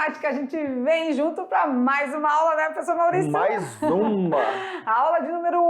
matemática, a gente vem junto para mais uma aula, né, professor Maurício? Mais uma! A aula de número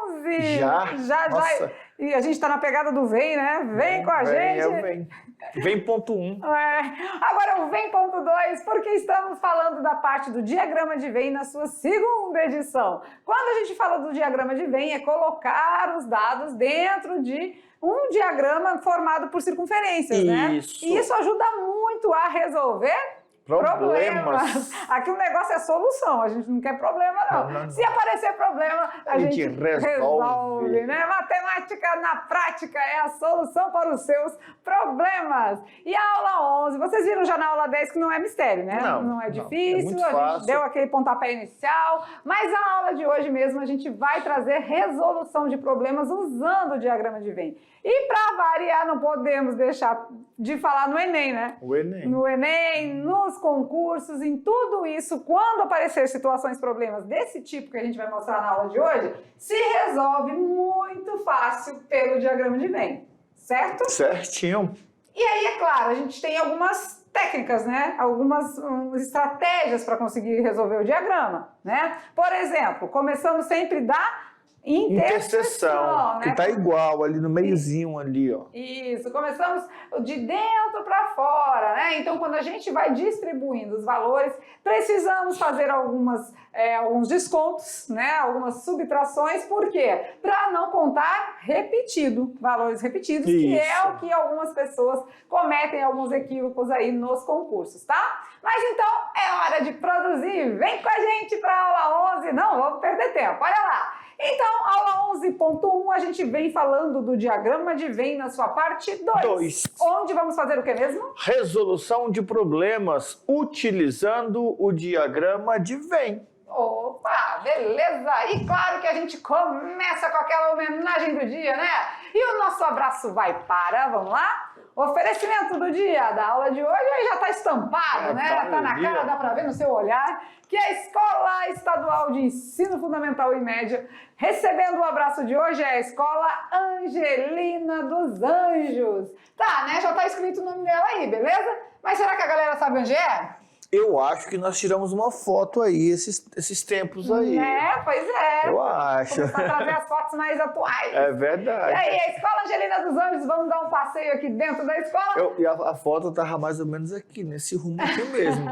11! Já? Nossa. E a gente está na pegada do vem, né? Vem com a gente! Vem. Vem ponto 1. Agora o vem ponto 2, porque estamos falando da parte do diagrama de Venn na sua segunda edição. Quando a gente fala do diagrama de Venn, é colocar os dados dentro de um diagrama formado por circunferências, né? E isso ajuda muito a resolver problemas. Aqui o negócio é solução, a gente não quer problema não. Se aparecer problema, a gente resolve, né? Matemática na prática é a solução para os seus problemas. E a aula 11, vocês viram já na aula 10 que não é mistério, né? Não é difícil, a gente deu aquele pontapé inicial, mas a aula de hoje mesmo a gente vai trazer resolução de problemas usando o diagrama de Venn. E para variar, não podemos deixar de falar no Enem, né? O Enem. No Enem, nos concursos, em tudo isso, quando aparecer situações, problemas desse tipo que a gente vai mostrar na aula de hoje, se resolve muito fácil pelo diagrama de Venn, certo? Certinho. E aí, é claro, a gente tem algumas técnicas, né? Algumas estratégias para conseguir resolver o diagrama, né? Por exemplo, começando sempre da interseção, né? Que tá igual ali no meiozinho ali, ó. Isso, começamos de dentro para fora, né? Então, quando a gente vai distribuindo os valores, precisamos fazer alguns descontos, né? Algumas subtrações, por quê? Para não contar repetido, valores repetidos, que é o que algumas pessoas cometem alguns equívocos aí nos concursos, tá? Mas então, é hora de produzir, vem com a gente para a aula 11, não vamos perder tempo, olha lá! Então, aula 11.1, a gente vem falando do diagrama de Venn na sua parte 2. Onde vamos fazer o que mesmo? Resolução de problemas utilizando o diagrama de Venn. Opa, beleza! E claro que a gente começa com aquela homenagem do dia, né? E o nosso abraço vai para, vamos lá? Oferecimento do dia da aula de hoje aí já está estampado, né? Já está na cara, dá para ver no seu olhar, que a Escola Estadual de Ensino Fundamental e Médio, recebendo o abraço de hoje, é a Escola Angelina dos Anjos. Tá, né? Já está escrito o nome dela aí, beleza? Mas será que a galera sabe onde é? Eu acho que nós tiramos uma foto aí, esses tempos aí. Pois é. Eu acho. Começar a trazer as fotos mais atuais. É verdade. E aí, a Escola Angelina dos Anjos, vamos dar um passeio aqui dentro da escola? E a foto tava mais ou menos aqui, nesse rumo aqui mesmo.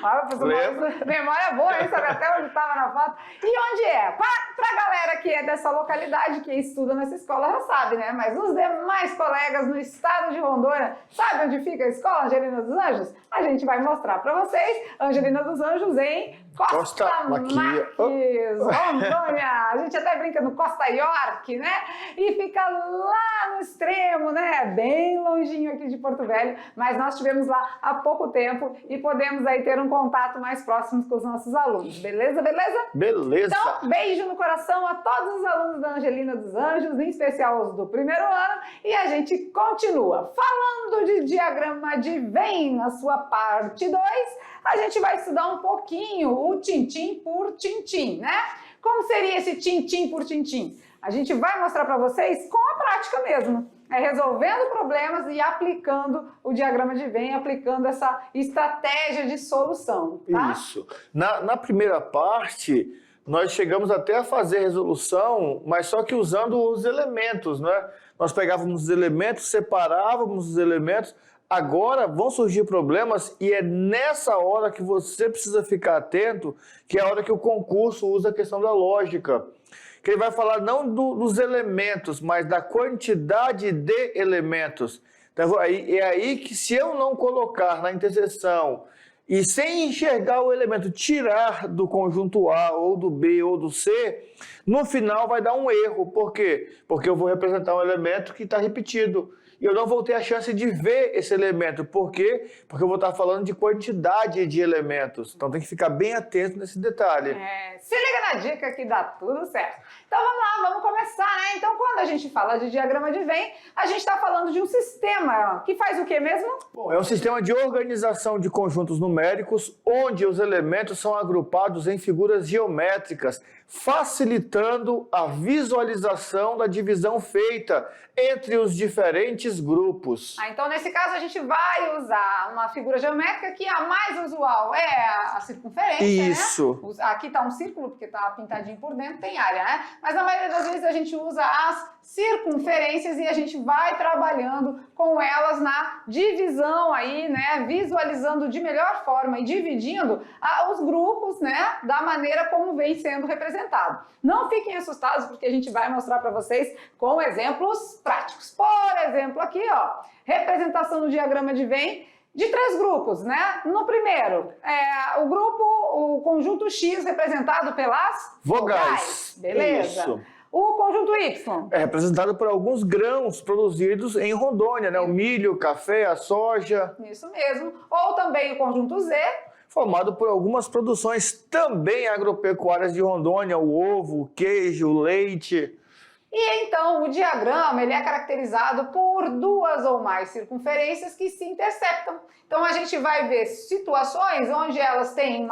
Olha, professor, memória boa, hein? Sabe até onde estava na foto. E onde é? Pra galera que é dessa localidade, que estuda nessa escola, já sabe, né? Mas os demais colegas no estado de Rondônia, sabe onde fica a Escola Angelina dos Anjos? A gente vai mostrar para vocês. Angelina dos Anjos em Costa Marques, Rondônia. A gente até brinca no Costa York, né? E fica lá no extremo, né? Bem longinho aqui de Porto Velho, mas nós estivemos lá há pouco tempo e podemos aí ter um contato mais próximo com os nossos alunos. Beleza, beleza? Beleza. Então, beijo no coração a todos os alunos da Angelina dos Anjos, em especial os do primeiro ano, e a gente continua. Falando de diagrama de Venn na sua parte 2, a gente vai estudar um pouquinho o tintim por tintim, né? Como seria esse tintim por tintim? A gente vai mostrar para vocês com a prática mesmo. É resolvendo problemas e aplicando o diagrama de Venn, aplicando essa estratégia de solução, tá? Isso. Na primeira parte, nós chegamos até a fazer resolução, mas só que usando os elementos, né? Nós pegávamos os elementos, separávamos os elementos. Agora vão surgir problemas e é nessa hora que você precisa ficar atento, que é a hora que o concurso usa a questão da lógica. Que ele vai falar não dos elementos, mas da quantidade de elementos. Então, é aí que se eu não colocar na interseção e sem enxergar o elemento, tirar do conjunto A, ou do B, ou do C, no final vai dar um erro. Por quê? Porque eu vou representar um elemento que está repetido. E eu não vou ter a chance de ver esse elemento. Por quê? Porque eu vou estar falando de quantidade de elementos. Então tem que ficar bem atento nesse detalhe. Se liga na dica que dá tudo certo. Então vamos lá, vamos começar, né? Então quando a gente fala de diagrama de Venn, a gente está falando de um sistema que faz o quê mesmo? Bom, é um sistema de organização de conjuntos numéricos, onde os elementos são agrupados em figuras geométricas, facilitando a visualização da divisão feita entre os diferentes diferentes grupos. Então, nesse caso, a gente vai usar uma figura geométrica que a mais usual é a circunferência, Isso. né? Aqui está um círculo, porque está pintadinho por dentro, tem área, né? Mas na maioria das vezes a gente usa as circunferências e a gente vai trabalhando com elas na divisão aí, né? Visualizando de melhor forma e dividindo os grupos, né? Da maneira como vem sendo representado. Não fiquem assustados, porque a gente vai mostrar para vocês com exemplos práticos. Por exemplo, aqui, ó, representação no diagrama de Venn de 3 grupos, né? No primeiro, o conjunto X representado pelas vogais. Beleza. Isso. O conjunto Y. É representado por alguns grãos produzidos em Rondônia, né? O milho, o café, a soja. Isso mesmo. Ou também o conjunto Z. Formado por algumas produções também agropecuárias de Rondônia, o ovo, o queijo, o leite. E então o diagrama ele é caracterizado por 2 ou mais circunferências que se interceptam. Então a gente vai ver situações onde elas têm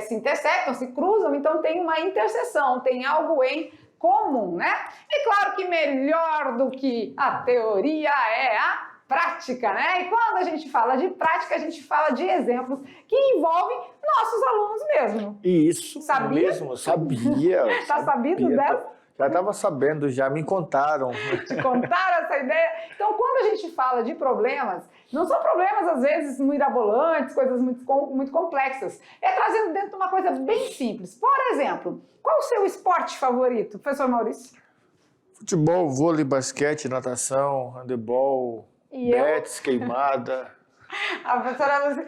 se interceptam, se cruzam, então tem uma interseção, tem algo em comum, né? E claro que melhor do que a teoria é a prática, né? E quando a gente fala de prática, a gente fala de exemplos que envolvem nossos alunos mesmo. Isso Sabia? mesmo, sabia. Tá sabido dessa? Já estava sabendo, já me contaram. Te contaram essa ideia? Então, quando a gente fala de problemas, não são problemas, às vezes, mirabolantes, coisas muito complexas. É trazendo dentro de uma coisa bem simples. Por exemplo, qual o seu esporte favorito, professor Maurício? Futebol, vôlei, basquete, natação, handebol, betes, queimada. A professora Lúcia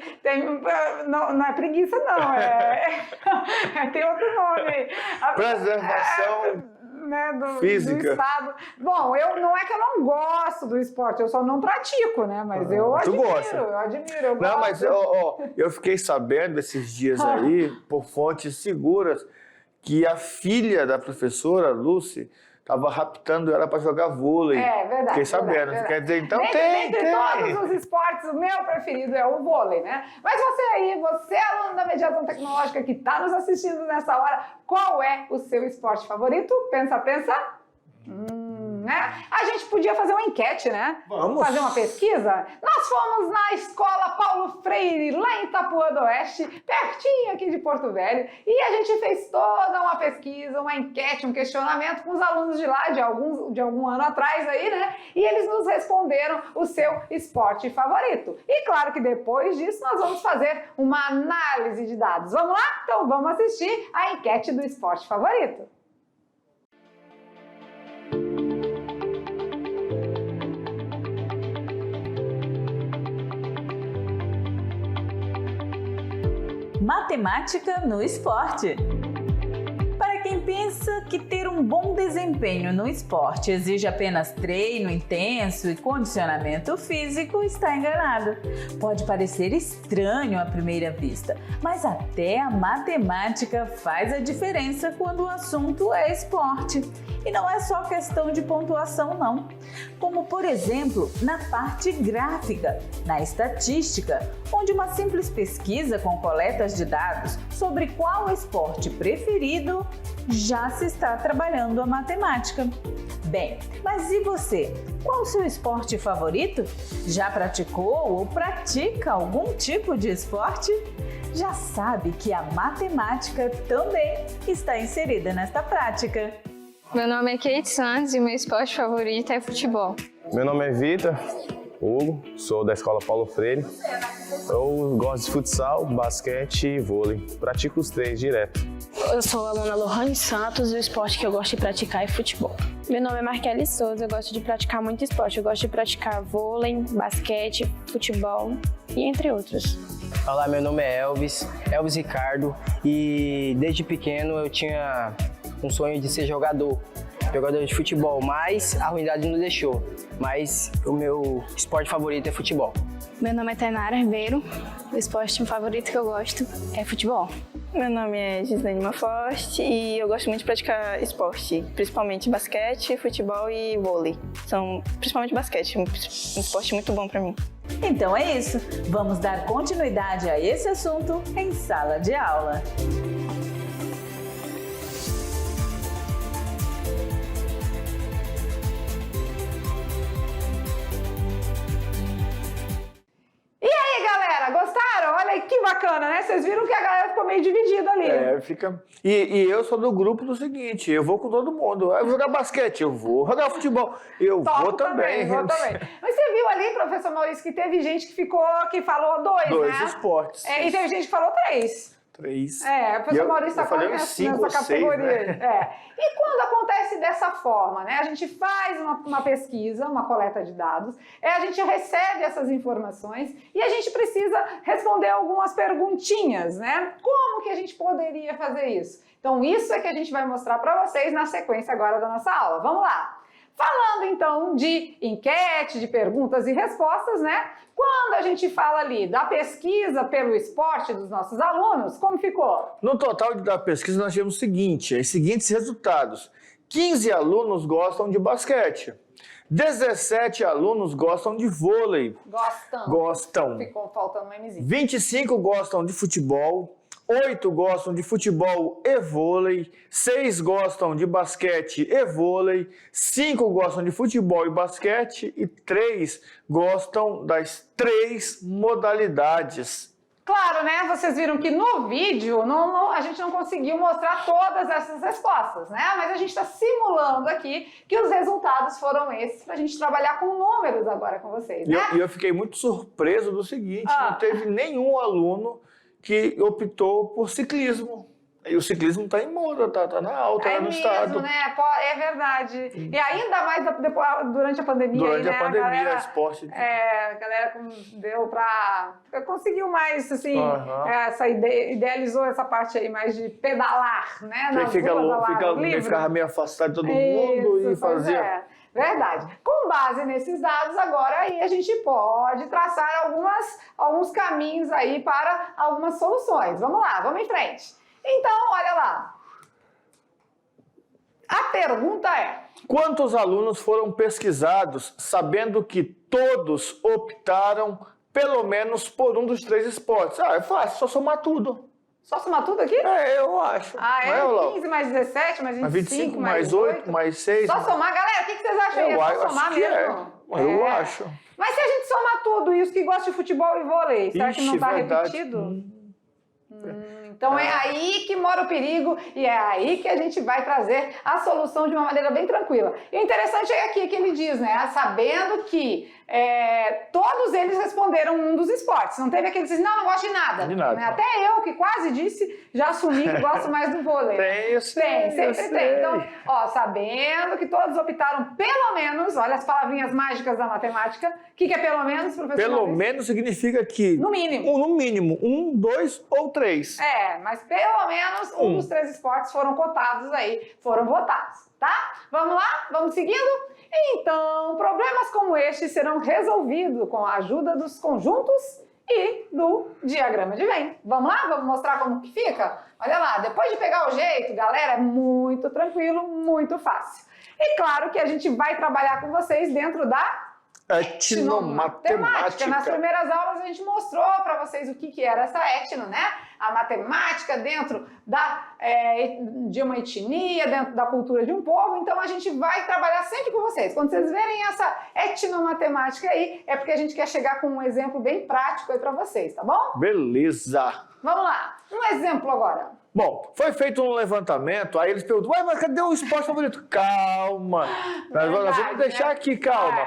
não é preguiça, não. Tem outro nome aí. Preservação física. Do estado. Bom, não é que eu não gosto do esporte, eu só não pratico, né? Mas eu admiro, eu não, gosto. mas eu fiquei sabendo esses dias aí, por fontes seguras, que a filha da professora Lúcia estava raptando ela para jogar vôlei. É verdade. Fiquei sabendo. Verdade. Quer dizer, então Dentre todos os esportes, o meu preferido é o vôlei, né? Mas você aluno da Mediação Tecnológica que está nos assistindo nessa hora, qual é o seu esporte favorito? Pensa. Né? A gente podia fazer uma enquete, né? Vamos. Fazer uma pesquisa. Nós fomos na escola Paulo Freire, lá em Itapuã do Oeste, pertinho aqui de Porto Velho, e a gente fez toda uma pesquisa, uma enquete, um questionamento com os alunos de lá, de algum ano atrás aí, né? E eles nos responderam o seu esporte favorito. E claro que depois disso nós vamos fazer uma análise de dados. Vamos lá? Então vamos assistir a enquete do esporte favorito. Matemática no esporte. Para quem pensa que ter um bom desempenho no esporte exige apenas treino intenso e condicionamento físico, está enganado. Pode parecer estranho à primeira vista, mas até a matemática faz a diferença quando o assunto é esporte. E não é só questão de pontuação, não. Como, por exemplo, na parte gráfica, na estatística, onde uma simples pesquisa com coletas de dados sobre qual esporte preferido já se está trabalhando a matemática. Bem, mas e você? Qual o seu esporte favorito? Já praticou ou pratica algum tipo de esporte? Já sabe que a matemática também está inserida nesta prática. Meu nome é Kate Santos e meu esporte favorito é futebol. Meu nome é Vitor Hugo, sou da escola Paulo Freire. Eu gosto de futsal, basquete e vôlei. Pratico os 3 direto. Eu sou a aluna Lohane Santos e o esporte que eu gosto de praticar é futebol. Meu nome é Marquele Souza, eu gosto de praticar muito esporte. Eu gosto de praticar vôlei, basquete, futebol e entre outros. Olá, meu nome é Elvis Ricardo e desde pequeno eu tinha um sonho de ser jogador de futebol, mas a ruindade não deixou. Mas o meu esporte favorito é futebol. Meu nome é Tainara Ribeiro, o esporte favorito que eu gosto é futebol. Meu nome é Gislaine Maforte e eu gosto muito de praticar esporte, principalmente basquete, futebol e vôlei. Principalmente basquete, um esporte muito bom para mim. Então é isso, vamos dar continuidade a esse assunto em sala de aula. meio dividido ali. Fica... E eu sou do grupo do seguinte, eu vou com todo mundo. Eu vou jogar basquete, eu vou. Jogar futebol, eu vou também. Vou também. Mas você viu ali, professor Maurício, que teve gente que falou 2, né? 2 esportes. E teve gente que falou 3. 3. O professor Maurício está nessa categoria. Né? E quando acontece dessa forma, né? A gente faz uma pesquisa, uma coleta de dados, a gente recebe essas informações e a gente precisa responder algumas perguntinhas, né? Como que a gente poderia fazer isso? Então, isso é que a gente vai mostrar para vocês na sequência agora da nossa aula. Vamos lá! Falando então de enquete, de perguntas e respostas, né? Quando a gente fala ali da pesquisa pelo esporte dos nossos alunos, como ficou? No total da pesquisa nós tivemos os seguintes resultados. 15 alunos gostam de basquete. 17 alunos gostam de vôlei. Gostam. Ficou faltando um Mzinho. 25 gostam de futebol. 8 gostam de futebol e vôlei, 6 gostam de basquete e vôlei, 5 gostam de futebol e basquete e 3 gostam das 3 modalidades. Claro, né? Vocês viram que no vídeo a gente não conseguiu mostrar todas essas respostas, né? Mas a gente está simulando aqui que os resultados foram esses para a gente trabalhar com números agora com vocês, né? E eu fiquei muito surpreso do seguinte, não teve nenhum aluno que optou por ciclismo. E o ciclismo está em moda, tá na alta lá no estado. Né? É verdade. E ainda mais durante a pandemia. Durante a pandemia, esporte. A galera conseguiu mais, assim, essa idealizou essa parte aí mais de pedalar, né? Ficava meio afastado de todo mundo e fazia... Verdade. Com base nesses dados, agora aí a gente pode traçar alguns caminhos aí para algumas soluções. Vamos lá, vamos em frente. Então, olha lá. A pergunta é... Quantos alunos foram pesquisados sabendo que todos optaram pelo menos por um dos 3 esportes? É fácil, só somar tudo. Só somar tudo aqui? Eu acho. 15 mais 17, mais 25, mais 8, mais 6. Só somar, galera, o que vocês acham aí? É só somar mesmo? Eu acho. Mas se a gente somar tudo, e os que gostam de futebol e vôlei, será que não está repetido? Então é aí que mora o perigo e é aí que a gente vai trazer a solução de uma maneira bem tranquila. E o interessante é aqui que ele diz, né? Sabendo que todos eles responderam um dos esportes. Não teve aquele que disse, não gosto de nada. Né? Até eu, que quase disse, já assumi que gosto mais do vôlei. Sempre tem. Então, sabendo que todos optaram pelo menos, olha as palavrinhas mágicas da matemática. O que é pelo menos, professor? Pelo menos significa que... No mínimo. No mínimo. 1, 2 ou 3. Mas pelo menos um dos 3 esportes foram cotados aí, foram votados, tá? Vamos lá? Vamos seguindo? Então, problemas como este serão resolvidos com a ajuda dos conjuntos e do diagrama de Venn. Vamos lá? Vamos mostrar como que fica? Olha lá, depois de pegar o jeito, galera, é muito tranquilo, muito fácil. E claro que a gente vai trabalhar com vocês dentro da etnomatemática. Nas primeiras aulas a gente mostrou para vocês o que era essa etno, né? A matemática dentro de uma etnia, dentro da cultura de um povo. Então a gente vai trabalhar sempre com vocês. Quando vocês verem essa etnomatemática aí, é porque a gente quer chegar com um exemplo bem prático aí para vocês, tá bom? Beleza. Vamos lá. Um exemplo agora. Bom, foi feito um levantamento, aí eles perguntam, mas cadê o esporte favorito? Calma, nós vamos deixar aqui, calma.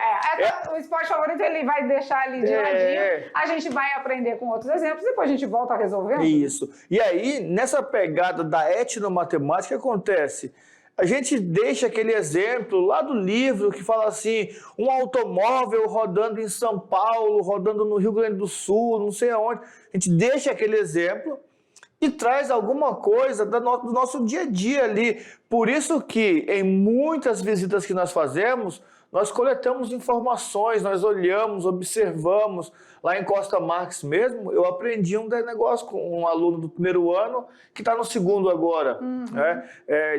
O esporte favorito ele vai deixar ali de ladinho, a gente vai aprender com outros exemplos, depois a gente volta a resolver. Isso. E aí, nessa pegada da etnomatemática, o que acontece? A gente deixa aquele exemplo lá do livro que fala assim, um automóvel rodando em São Paulo, rodando no Rio Grande do Sul, não sei aonde. A gente deixa aquele exemplo e traz alguma coisa do nosso dia a dia ali. Por isso que em muitas visitas que nós fazemos, nós coletamos informações, nós olhamos, observamos. Lá em Costa Marques mesmo, eu aprendi um negócio com um aluno do 1º ano que está no 2º agora.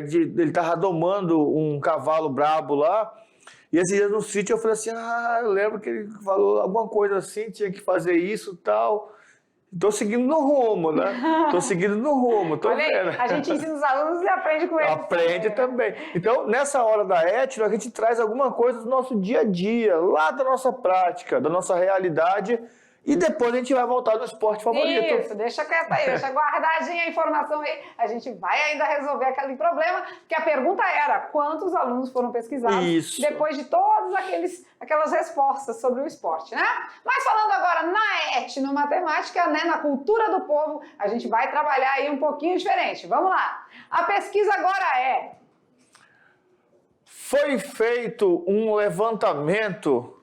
Ele estava domando um cavalo brabo lá. E esse dia no sítio eu falei assim, eu lembro que ele falou alguma coisa assim, tinha que fazer isso e tal. Estou seguindo no rumo, né? Estou seguindo no rumo, estou vendo. A gente ensina os alunos e aprende com eles. Aprende também. Então, nessa hora da etno, a gente traz alguma coisa do nosso dia a dia, lá da nossa prática, da nossa realidade, E depois a gente vai voltar no esporte favorito. Isso, deixa quieto aí, deixa guardadinha a informação aí. A gente vai ainda resolver aquele problema, que a pergunta era quantos alunos foram pesquisados Isso. depois de todas aquelas respostas sobre o esporte, né? Mas falando agora na etnomatemática, né, na cultura do povo, a gente vai trabalhar aí um pouquinho diferente. Vamos lá. A pesquisa agora é... Foi feito um levantamento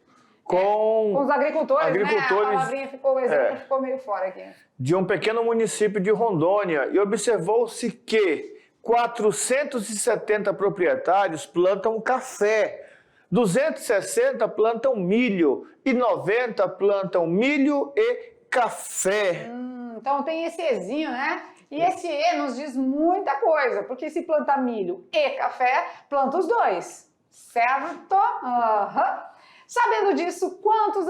com os agricultores, né? A palavrinha ficou, o exemplo ficou meio fora aqui. De um pequeno município de Rondônia e observou-se que 470 proprietários plantam café, 260 plantam milho e 90 plantam milho e café. Então tem esse Ezinho, né? E esse E nos diz muita coisa, porque se planta milho e café, planta os dois, certo? Sabendo disso, quantos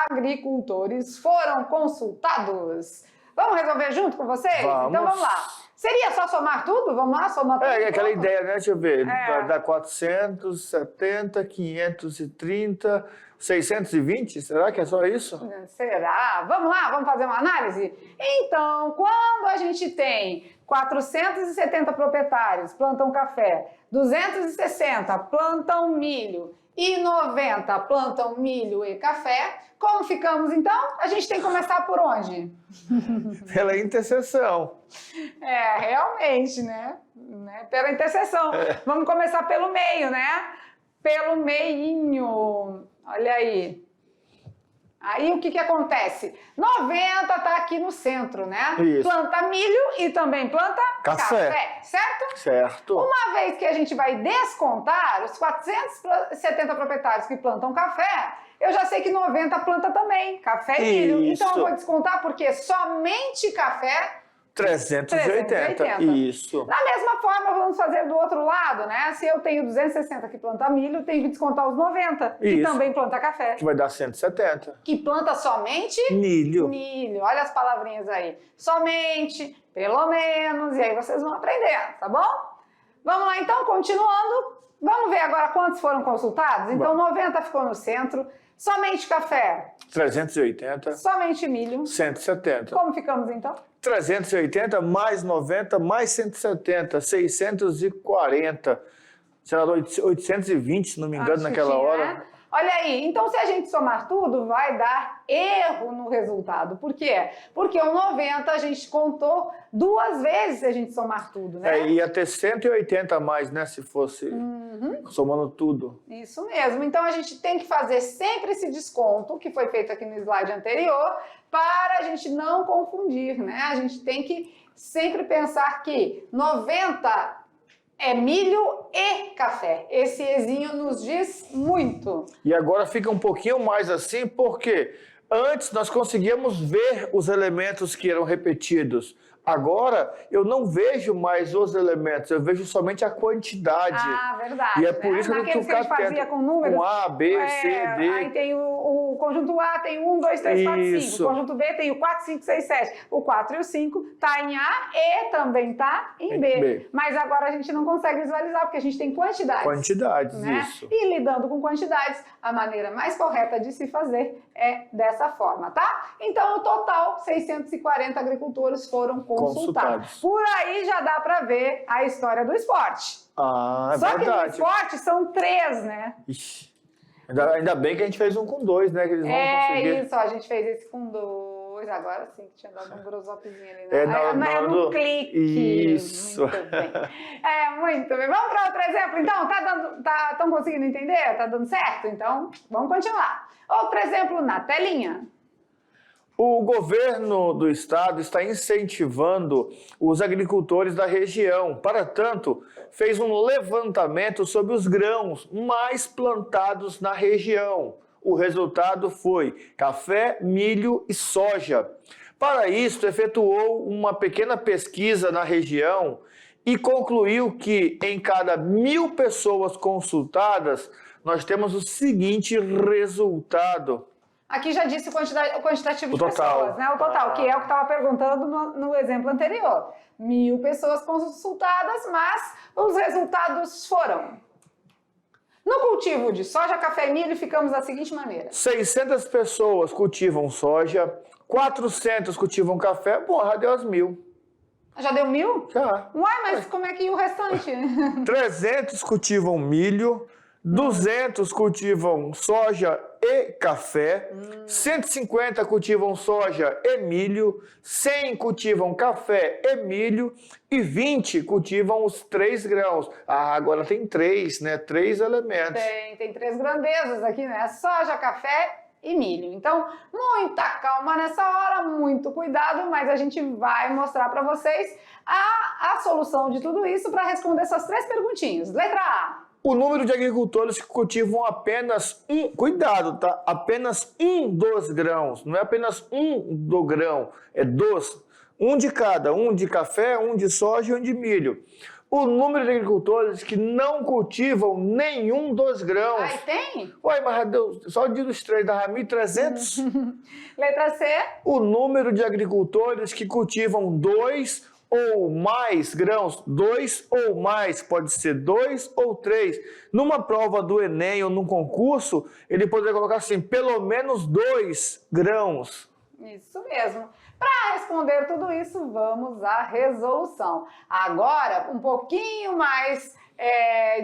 agricultores foram consultados? Vamos resolver junto com vocês? Vamos. Então vamos lá. Seria só somar tudo? Vamos lá, somar tudo? É aquela ideia, né? Deixa eu ver. É. Dá 470, 530, 620? Será que é só isso? Será? Vamos lá, vamos fazer uma análise? Então, quando a gente tem 470 proprietários plantam café, 260 plantam milho e 90 plantam milho e café, como ficamos então? A gente tem que começar por onde? Pela interseção. Realmente, né? Pela interseção. Vamos começar pelo meio, né? Pelo meinho. Olha aí. Aí o que acontece? 90 tá aqui no centro, né? Isso. Planta milho e também planta Café. certo? Certo. Uma vez que a gente vai descontar os 470 proprietários que plantam café, eu já sei que 90 planta também café e milho. Isso. Então eu vou descontar porque somente café 380. Isso. Da mesma forma, vamos fazer do outro lado, né? Se eu tenho 260 que planta milho, tenho que descontar os 90 que Isso. também planta café. Que vai dar 170. Que planta somente Milho. milho. Olha as palavrinhas aí. Somente, pelo menos, e aí vocês vão aprender, tá bom? Vamos lá então, continuando. Vamos ver agora quantos foram consultados? Então, 90 ficou no centro. Somente café. 380. Somente milho. 170. Como ficamos então? 380 mais 90 mais 170. 640. Será 820, se não me engano, naquela Chutinha, hora. né? Olha aí, então se a gente somar tudo, vai dar erro no resultado. Por quê? Porque o 90 a gente contou 2 vezes se a gente somar tudo, né? Ia ter 180 a mais, né? Se fosse somando tudo. Isso mesmo. Então a gente tem que fazer sempre esse desconto, que foi feito aqui no slide anterior, para a gente não confundir, né? A gente tem que sempre pensar que 90 é milho e café. Esse Ezinho nos diz muito. E agora fica um pouquinho mais assim, porque antes nós conseguíamos ver os elementos que eram repetidos. Agora eu não vejo mais os elementos, eu vejo somente a quantidade. Ah, verdade. E é por isso que eu Naqueles que a gente fazia com números. Com A, B, C, D. Aí tem o conjunto A, tem 1, 2, 3, 4, 5. Isso. O conjunto B tem o 4, 5, 6, 7. O 4 e o 5 tá em A e também tá em B. Mas agora a gente não consegue visualizar, porque a gente tem quantidades. Quantidades, né? isso. E lidando com quantidades, a maneira mais correta de se fazer é dessa forma, tá? Então, o total, 640 agricultores foram consultados. Por aí já dá para ver a história do esporte. Ah, é Só que no verdade. esporte são 3, né? Ixi. Ainda bem que a gente fez um com 2, né? Que eles vão conseguir. Isso, ó, a gente fez esse com 2, agora sim, que tinha dado um grosopzinho ali, né? Na hora no do... clique. Isso. Muito bem. Muito bem. Vamos para outro exemplo, então? Estão conseguindo entender? Tá dando certo? Então, vamos continuar. Outro exemplo na telinha. O governo do estado está incentivando os agricultores da região. Para tanto, fez um levantamento sobre os grãos mais plantados na região. O resultado foi café, milho e soja. Para isso, efetuou uma pequena pesquisa na região e concluiu que em cada 1.000 pessoas consultadas, nós temos o seguinte resultado. Aqui já disse o quantitativo de total. pessoas, né? O total, que é o que estava perguntando no exemplo anterior. 1.000 pessoas consultadas, mas os resultados foram No cultivo de soja, café e milho, ficamos da seguinte maneira. 600 pessoas cultivam soja, 400 cultivam café, bom, já deu as 1.000. Já deu 1.000? Já. Uai, mas como é que o restante? 300 cultivam milho, 200 cultivam soja e café, 150 cultivam soja e milho, 100 cultivam café e milho e 20 cultivam os 3 grãos. Ah, agora tem 3, né? 3 elementos. Tem 3 grandezas aqui, né? Soja, café e milho. Então, muita calma nessa hora, muito cuidado, mas a gente vai mostrar para vocês a solução de tudo isso para responder essas 3 perguntinhas. Letra A. O número de agricultores que cultivam apenas cuidado, tá? Apenas dos grãos, não é apenas do grão, é dos. Um de cada, um de café, um de soja e um de milho. O número de agricultores que não cultivam nenhum dos grãos. Aí tem? Ué, mas só dos 3 dá 1.300. Letra C. O número de agricultores que cultivam 2 ou mais grãos, 2 ou mais, pode ser 2 ou 3. Numa prova do Enem ou num concurso, ele poderia colocar assim, pelo menos 2 grãos. Isso mesmo. Para responder tudo isso, vamos à resolução. Agora, um pouquinho mais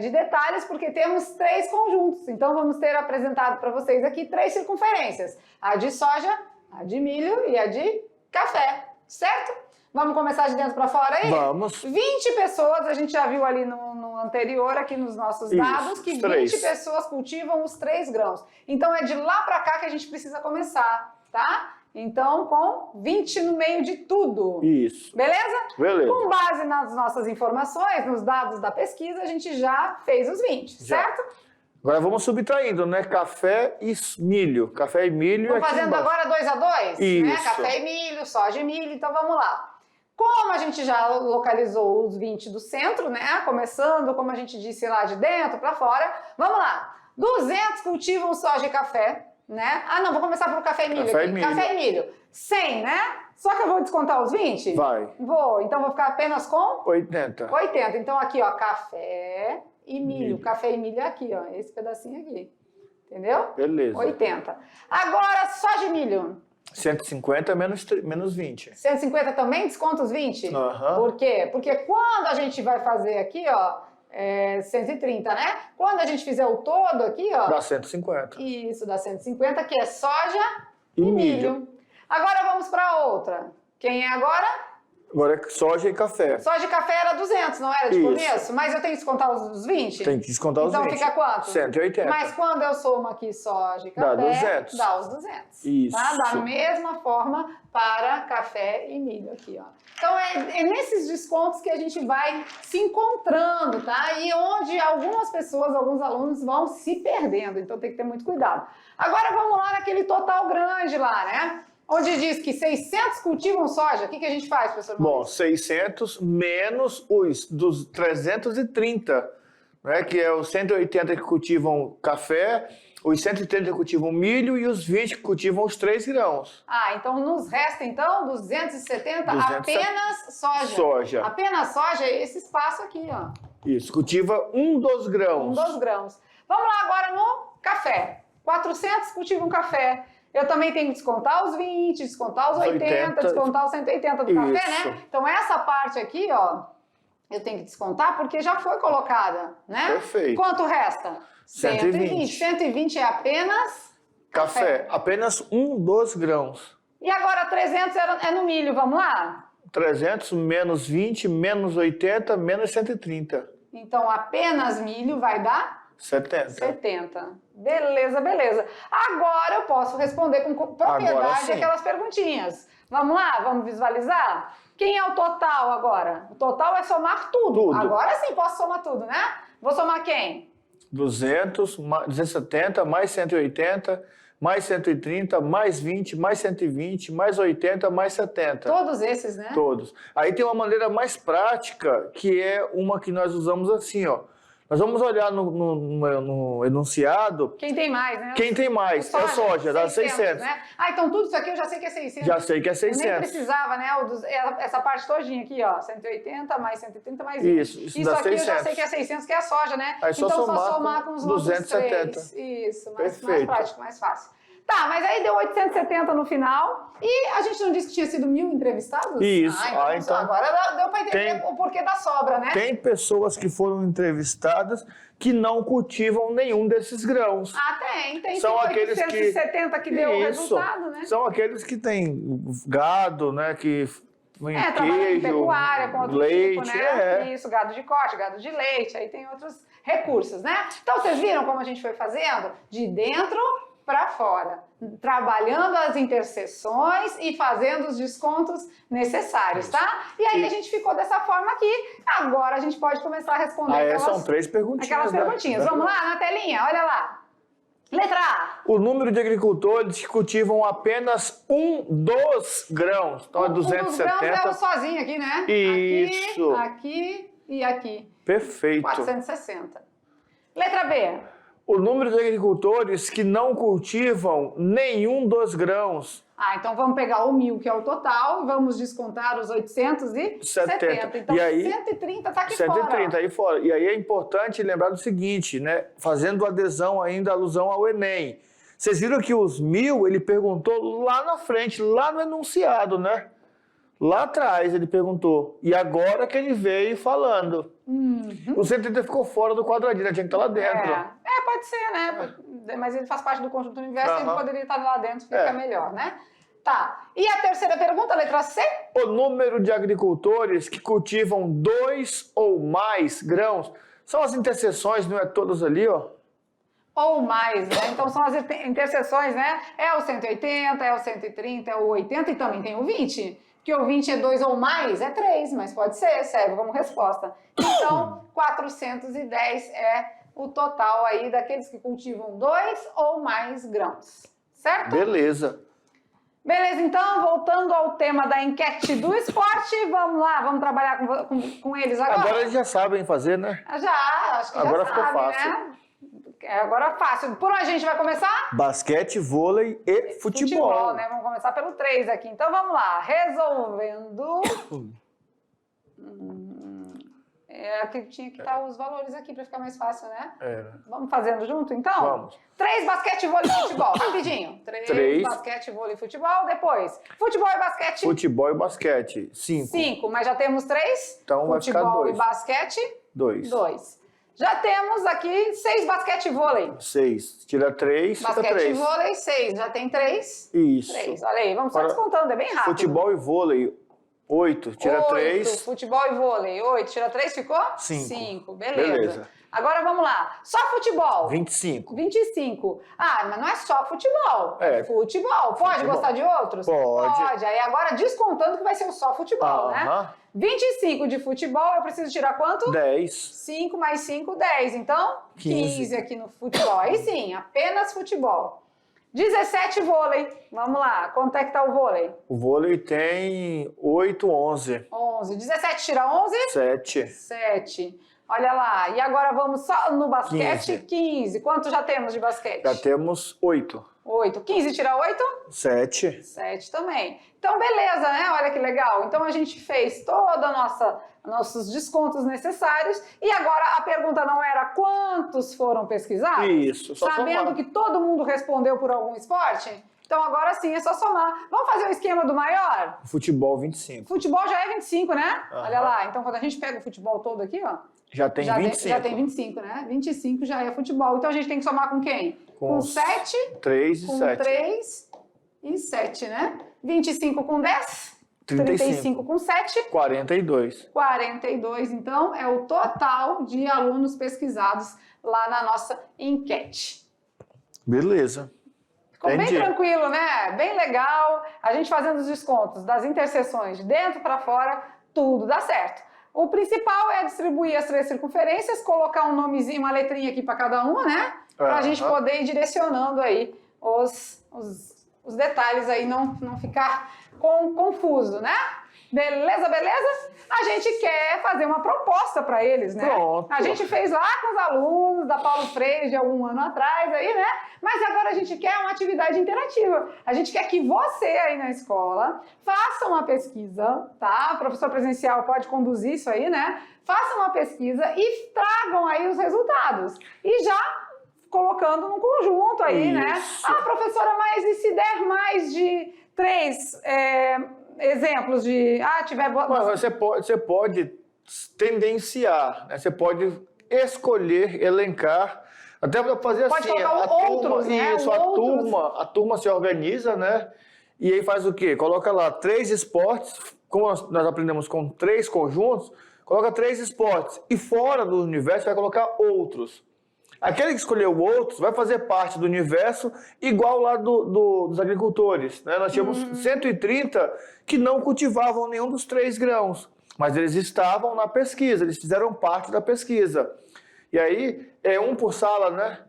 de detalhes, porque temos 3 conjuntos. Então, vamos ter apresentado para vocês aqui 3 circunferências. A de soja, a de milho e a de café, certo? Vamos começar de dentro para fora aí? Vamos. 20 pessoas, a gente já viu ali no anterior, aqui nos nossos dados, que 20 pessoas cultivam os 3 grãos. Então, é de lá para cá que a gente precisa começar, tá? Então, com 20 no meio de tudo. Isso. Beleza? Beleza. Com base nas nossas informações, nos dados da pesquisa, a gente já fez os 20, certo? Agora vamos subtraindo, né? Café e milho. Café e milho. Vamos fazendo agora 2 a 2? Isso. Né? Café e milho, soja e milho. Então, vamos lá. Como a gente já localizou os 20 do centro, né? Começando, como a gente disse lá, de dentro para fora. Vamos lá. 200 cultivam soja e café, né? Ah, não, vou começar pelo café e milho Café aqui. e milho. Café e milho. 100, né? Só que eu vou descontar os 20? Vai. Vou. Então, vou ficar apenas com 80. 80. Então, aqui, ó, café e milho. Café e milho é aqui, ó. Esse pedacinho aqui. Entendeu? Beleza. 80. Agora, soja e milho. 150 menos 20. 150 também desconta os 20? Aham. Por quê? Porque quando a gente vai fazer aqui, ó, 130, né? Quando a gente fizer o todo aqui, ó... Dá 150. Isso, dá 150, que é soja E e milho. milho. Agora vamos para outra. Quem é agora? Agora é soja e café. Soja e café era 200, não era de Isso. começo? Mas eu tenho que descontar os 20? Tem que descontar os Então 20. fica quanto? 180. Mas quando eu somo aqui soja e Dá café, 200. dá os 200. Isso. Tá? Da mesma forma para café e milho aqui, ó. Então é nesses descontos que a gente vai se encontrando, tá? E onde algumas pessoas, alguns alunos vão se perdendo. Então tem que ter muito cuidado. Agora vamos lá naquele total grande lá, né? Onde diz que 600 cultivam soja. O que a gente faz, professor Maurício? Bom, 600 menos os dos 330, né? Que é os 180 que cultivam café, os 130 que cultivam milho e os 20 que cultivam os 3 grãos. Ah, então nos resta, então, 270 apenas soja. Soja. Apenas soja é esse espaço aqui, ó. Isso, cultiva um dos grãos. 2 grãos. Vamos lá agora no café. 400 cultivam café. Eu também tenho que descontar os 20, descontar os 80, descontar os 180 do café, né? Então essa parte aqui, ó, eu tenho que descontar porque já foi colocada, né? Perfeito. Quanto resta? 120. 120 é apenas Café, apenas um dos grãos. E agora 300 é no milho, vamos lá? 300 menos 20, menos 80, menos 130. Então apenas milho vai dar 70. 70. Beleza, beleza. Agora eu posso responder com Agora propriedade sim. aquelas perguntinhas. Vamos lá, vamos visualizar? Quem é o total agora? O total é somar tudo. Tudo. Agora sim posso somar tudo, né? Vou somar quem? 200, 270, mais 180, mais 130, mais 20, mais 120, mais 80, mais 70. Todos esses, né? Todos. Aí tem uma maneira mais prática, que é uma que nós usamos assim, ó. Nós vamos olhar no enunciado Quem tem mais, né? quem tem mais. É soja, dá 600. Né? Então tudo isso aqui eu já sei que é 600. Já sei que é Eu nem 600. precisava, né? Essa parte todinha aqui, ó. 180 mais 130 mais Isso dá aqui 600. eu já sei que é 600, que é a soja, né? Aí só então somar só somar com os 270. outros 3. Isso, mais Perfeito. prático, mais fácil. Tá, mas aí deu 870 no final. E a gente não disse que tinha sido 1000 entrevistados? Isso. Então agora deu pra entender o porquê da sobra, né? Tem pessoas que foram entrevistadas que não cultivam nenhum desses grãos. Tem. São Tem aqueles 870 que deu o Isso. resultado, né? São aqueles que têm gado, né? Que trabalha em queijo, pecuária, com outro leite, tipo, né? Isso, gado de corte, gado de leite, aí tem outros recursos, né? Então, vocês viram como a gente foi fazendo? De dentro para fora, trabalhando as interseções e fazendo os descontos necessários, tá? E aí a gente ficou dessa forma aqui. Agora a gente pode começar a responder são 3 perguntinhas. aquelas perguntinhas. Vamos lá, na telinha, olha lá. Letra A. O número de agricultores que cultivam apenas um dos grãos. Então é 270. Um dos grãos é o sozinho aqui, né? Isso. Aqui e aqui. Perfeito. 460. Letra B. O número de agricultores que não cultivam nenhum dos grãos. Então vamos pegar o 1000, que é o total, e vamos descontar os 870. Então E aí, 130 está aqui fora. 130 aí fora. E aí é importante lembrar do seguinte, né? Fazendo adesão ainda, alusão ao Enem. Vocês viram que os 1000, ele perguntou lá na frente, lá no enunciado, né? Lá atrás ele perguntou. E agora que ele veio falando. O 130 ficou fora do quadradinho, né? Tinha que estar lá dentro. Pode ser, né? Mas ele faz parte do conjunto do universo e ele poderia estar lá dentro, fica melhor, né? Tá. E a terceira pergunta, letra C? O número de agricultores que cultivam 2 ou mais grãos. São as interseções, não é todas ali, ó? Ou mais, né? Então são as interseções, né? É o 180, é o 130, é o 80 e também tem o 20. Que o 20 é 2 ou mais, é 3, mas pode ser, serve como resposta. Então, 410 é o total aí daqueles que cultivam 2 ou mais grãos, certo? Beleza. Beleza, então, voltando ao tema da enquete do esporte, vamos lá, vamos trabalhar com eles agora? Agora eles já sabem fazer, né? Acho que agora já ficou sabem, fácil. né? Agora fácil. Por onde a gente vai começar? Basquete, vôlei e futebol. Né? Vamos começar pelo 3 aqui. Então vamos lá. Resolvendo. Aqui tinha que estar os valores aqui para ficar mais fácil, né? Vamos fazendo junto, então? Vamos. 3, basquete, vôlei e futebol. Rapidinho. 3, basquete, vôlei e futebol. Depois, futebol e basquete. Futebol e basquete. 5. 5, mas já temos 3. Então vai ficar Futebol 2. e basquete. 2. 2. Já temos aqui 6 basquete e vôlei. 6. Tira 3, fica Basquete 3. e vôlei, 6. Já tem 3. Isso. 3. Olha aí, vamos só Agora, descontando, é bem rápido. Futebol e vôlei, 8. Tira 8. 3. Futebol e vôlei, 8. Tira 3, ficou? 5. 5. Beleza. Agora vamos lá. Só futebol. 25. 25. Mas não é só futebol. É. Futebol. Pode Futebol. Gostar de outros? Pode. Aí agora descontando que vai ser o só futebol, né? 25 de futebol, eu preciso tirar quanto? 10. 5 mais 5, 10. Então, 15 aqui no futebol. Aí sim, apenas futebol. 17 vôlei. Vamos lá, quanto é que tá o vôlei? O vôlei tem 8, 11. 11. 17 tira 11? 7. 7. Olha lá. E agora vamos só no basquete? 15. 15. Quanto já temos de basquete? Já temos 8. 8. 15 tira 8? 7. 7 também. Então, beleza, né? Olha que legal. Então, a gente fez toda nossos descontos necessários. E agora, a pergunta não era quantos foram pesquisados? Isso. Só Sabendo somar. que todo mundo respondeu por algum esporte? Então, agora sim, é só somar. Vamos fazer o esquema do maior? Futebol, 25. Futebol já é 25, né? Aham. Olha lá. Então, quando a gente pega o futebol todo aqui, ó. Já tem 25. Já tem 25, né? 25 já é futebol. Então, a gente tem que somar com quem? Com 7. 3 e Com 7. 3 e 7, né? 25 com 10. 35 com 7. 42. 42, então, é o total de alunos pesquisados lá na nossa enquete. Beleza. Ficou Entendi. bem tranquilo, né? Bem legal. A gente fazendo os descontos das interseções de dentro para fora, tudo dá certo. O principal é distribuir as 3 circunferências, colocar um nomezinho, uma letrinha aqui para cada uma, né? Para a gente poder ir direcionando aí os detalhes aí, não ficar confuso, né? Beleza, beleza? A gente quer fazer uma proposta para eles, né? Pronto. A gente fez lá com os alunos da Paulo Freire de algum ano atrás aí, né? Mas agora a gente quer uma atividade interativa. A gente quer que você aí na escola faça uma pesquisa, tá? O professor presencial pode conduzir isso aí, né? Faça uma pesquisa e tragam aí os resultados. E já colocando num conjunto aí, né? Ah, professora, mas e se der mais de 3 exemplos de... Você pode tendenciar, né? Você pode escolher, elencar, até para fazer pode assim, colocar outros, né? Isso, a turma se organiza, né? E aí faz o quê? Coloca lá 3 esportes, como nós aprendemos com 3 conjuntos, coloca 3 esportes e fora do universo vai colocar outros. Aquele que escolheu outros vai fazer parte do universo igual lá dos agricultores, né? Nós tínhamos 130 que não cultivavam nenhum dos 3 grãos, mas eles estavam na pesquisa, eles fizeram parte da pesquisa. E aí, é um por sala, né?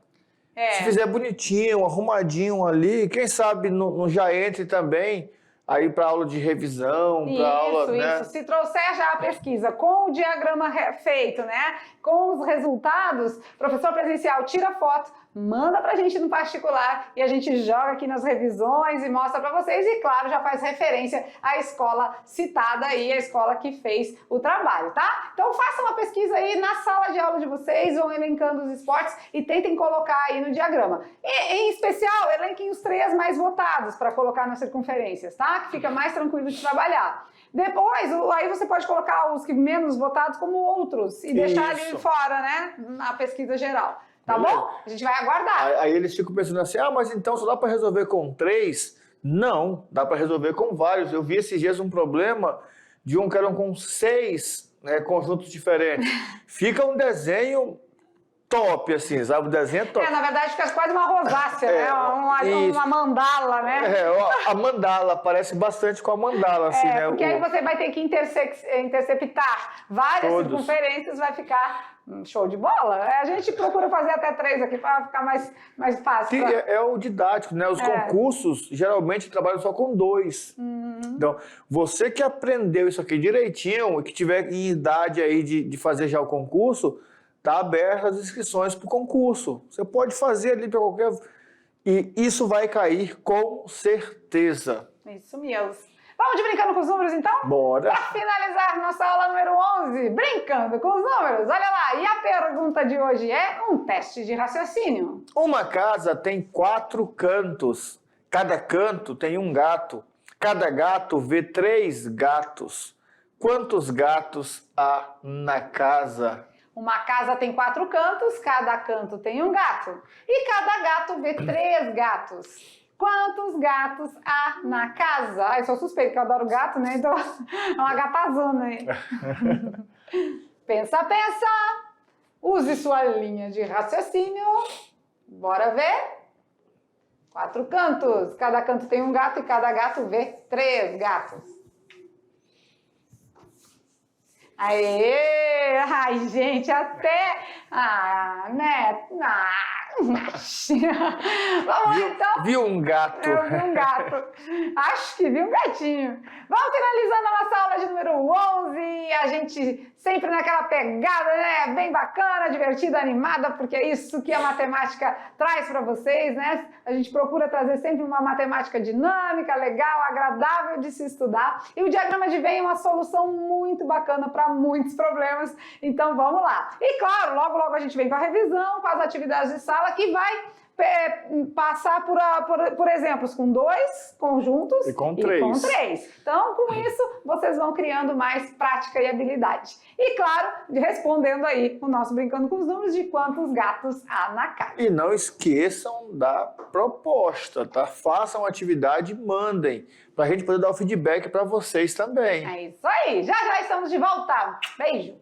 Se fizer bonitinho, arrumadinho ali, quem sabe não já entre também aí para aula de revisão, para aula, né? Isso. Se trouxer já a pesquisa com o diagrama feito, né? Com os resultados, professor presencial tira foto, manda pra gente no particular e a gente joga aqui nas revisões e mostra pra vocês e, claro, já faz referência à escola citada aí, a escola que fez o trabalho, tá? Então façam uma pesquisa aí na sala de aula de vocês, vão elencando os esportes e tentem colocar aí no diagrama. E, em especial, elenquem os 3 mais votados para colocar nas circunferências, tá? Que fica mais tranquilo de trabalhar. Depois, aí você pode colocar os que menos votados como outros e deixar ali fora, né? Na pesquisa geral. Tá bom? A gente vai aguardar. Aí eles ficam pensando assim, mas então só dá para resolver com 3? Não, dá para resolver com vários. Eu vi esses dias um problema de que eram com 6, né, conjuntos diferentes. Fica um desenho top, assim, sabe? O desenho é top. Na verdade fica quase uma rosácea, né? Uma mandala, né? A mandala, parece bastante com a mandala, assim, né? Porque aí você vai ter que interceptar várias circunferências, vai ficar show de bola. A gente procura fazer até 3 aqui para ficar mais fácil. Sim, é o didático, né? Os concursos geralmente trabalham só com 2. Então, você que aprendeu isso aqui direitinho e que tiver em idade aí de fazer já o concurso, tá aberto as inscrições para o concurso. Você pode fazer ali para qualquer... E isso vai cair com certeza. Isso mesmo. Vamos de Brincando com os Números, então? Bora! Para finalizar nossa aula número 11, Brincando com os Números. Olha lá, e a pergunta de hoje é um teste de raciocínio. Uma casa tem 4 cantos. Cada canto tem um gato. Cada gato vê 3 gatos. Quantos gatos há na casa? Uma casa tem 4 cantos, cada canto tem um gato. E cada gato vê 3 gatos. Quantos gatos há na casa? Eu sou suspeito, que eu adoro gato, né? Então, é uma gatazona aí. Pensa, pensa. Use sua linha de raciocínio. Bora ver? 4 cantos. Cada canto tem um gato e cada gato vê 3 gatos. Aê! Ai, gente, até... né? Vamos então. Viu um gato? Eu vi um gato. Acho que vi um gatinho. Vamos finalizando a nossa aula de número 11. A gente sempre naquela pegada, né? Bem bacana, divertida, animada, porque é isso que a matemática traz para vocês, né? A gente procura trazer sempre uma matemática dinâmica, legal, agradável de se estudar. E o diagrama de Venn é uma solução muito bacana para muitos problemas. Então vamos lá. E claro, logo a gente vem com a revisão, com as atividades de sala, que vai passar por exemplos com 2 conjuntos e com 3. Então, com isso, vocês vão criando mais prática e habilidade. E, claro, respondendo aí o nosso Brincando com os Números de quantos gatos há na casa. E não esqueçam da proposta, tá? Façam a atividade e mandem, para a gente poder dar o feedback para vocês também. É isso aí. Já estamos de volta. Beijo.